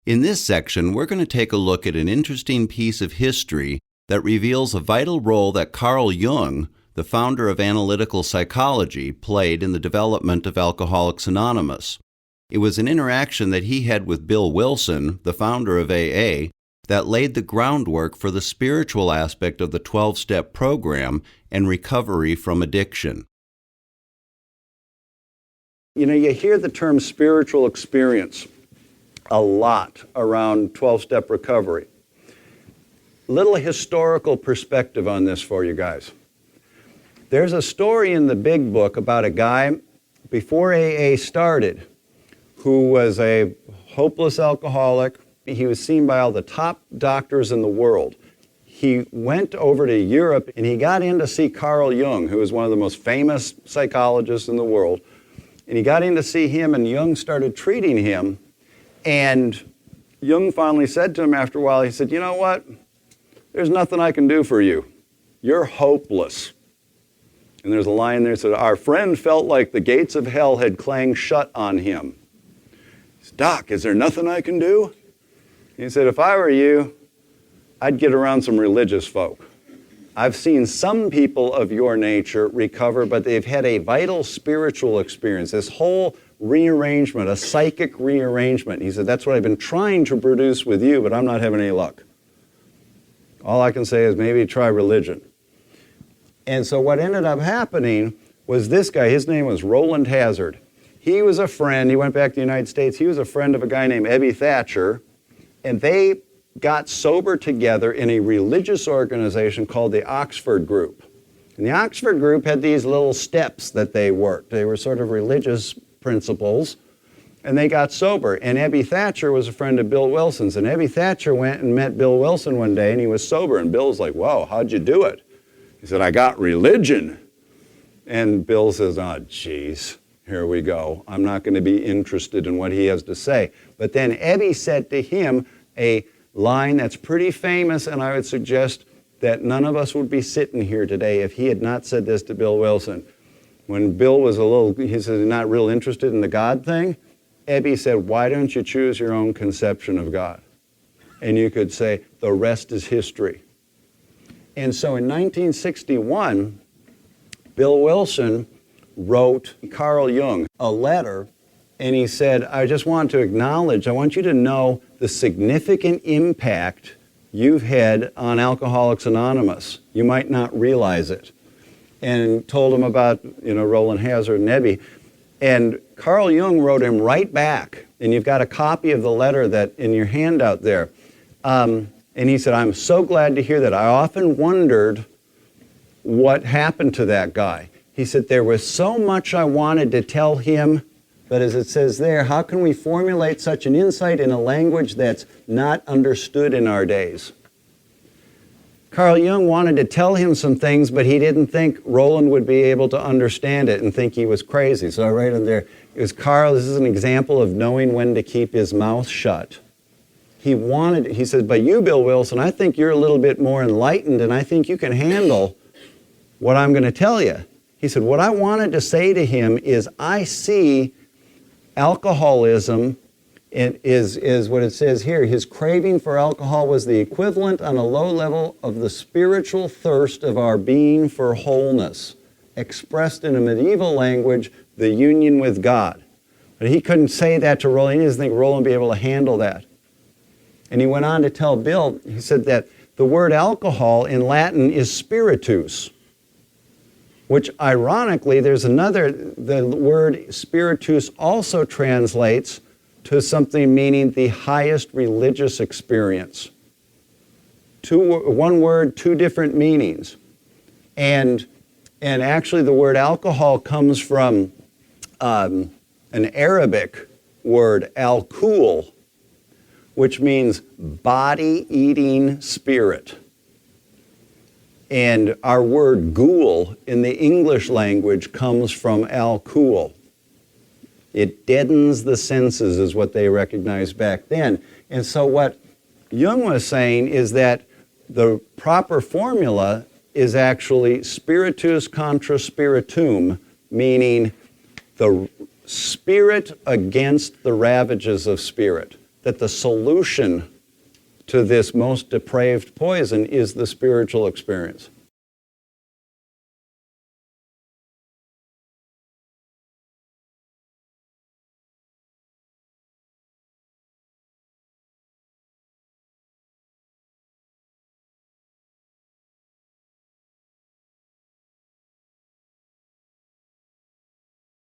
In this section, we're going to take a look at an interesting piece of history that reveals a vital role that Carl Jung, the founder of analytical psychology, played in the development of Alcoholics Anonymous. It was an interaction that he had with Bill Wilson, the founder of AA, that laid the groundwork for the spiritual aspect of the 12-step program and recovery from addiction. You know, you hear the term spiritual experience a lot around 12-step recovery. Little historical perspective on this for you guys. There's a story in the big book about a guy before AA started who was a hopeless alcoholic. He was seen by all the top doctors in the world. He went over to Europe and he got in to see Carl Jung, who was one of the most famous psychologists in the world. And he got in to see him, and Jung started treating him. And Jung finally said to him after a while, he said, "You know what? There's nothing I can do for you. You're hopeless." And there's a line there that said, "Our friend felt like the gates of hell had clanged shut on him." He said, "Doc, is there nothing I can do?" He said, "If I were you, I'd get around some religious folk. I've seen some people of your nature recover, but they've had a vital spiritual experience, this whole rearrangement, a psychic rearrangement." He said, "That's what I've been trying to produce with you, but I'm not having any luck. All I can say is maybe try religion." And so what ended up happening was this guy, his name was Roland Hazard. He was a friend, he went back to the United States, he was a friend of a guy named Ebby Thatcher, and they got sober together in a religious organization called the Oxford Group. And the Oxford Group had these little steps that they worked. They were sort of religious principles, and they got sober. And Ebby Thatcher was a friend of Bill Wilson's, and Ebby Thatcher went and met Bill Wilson one day, and he was sober, and Bill's like, "Whoa, how'd you do it?" He said, "I got religion." And Bill says, "Oh, geez, here we go. I'm not going to be interested in what he has to say." But then Ebby said to him a line that's pretty famous, and I would suggest that none of us would be sitting here today if he had not said this to Bill Wilson. When Bill was he said, "Not real interested in the God thing," Ebby said, "Why don't you choose your own conception of God?" And you could say, the rest is history. And so in 1961, Bill Wilson wrote Carl Jung a letter, and he said, "I just want to acknowledge, I want you to know the significant impact you've had on Alcoholics Anonymous. You might not realize it." And told him about, Roland Hazard and Ebby. And Carl Jung wrote him right back, and you've got a copy of the letter that in your handout there. And he said, "I'm so glad to hear that. I often wondered what happened to that guy." He said, "There was so much I wanted to tell him, but as it says there, how can we formulate such an insight in a language that's not understood in our days?" Carl Jung wanted to tell him some things, but he didn't think Roland would be able to understand it and think he was crazy. So I write in there, it was Carl, this is an example of knowing when to keep his mouth shut. He said, "But you, Bill Wilson, I think you're a little bit more enlightened, and I think you can handle what I'm going to tell you." He said, "What I wanted to say to him is I see alcoholism is what it says here. His craving for alcohol was the equivalent on a low level of the spiritual thirst of our being for wholeness, expressed in a medieval language, the union with God." But he couldn't say that to Roland. He didn't think Roland would be able to handle that. And he went on to tell Bill, he said that the word alcohol in Latin is spiritus, which ironically, the word spiritus also translates to something meaning the highest religious experience. One word, two different meanings. And actually the word alcohol comes from an Arabic word, al-kul, which means body-eating spirit. And our word ghoul in the English language comes from al-kul. It deadens the senses is what they recognized back then. And so what Jung was saying is that the proper formula is actually spiritus contra spiritum, meaning the spirit against the ravages of spirit. that the solution to this most depraved poison is the spiritual experience.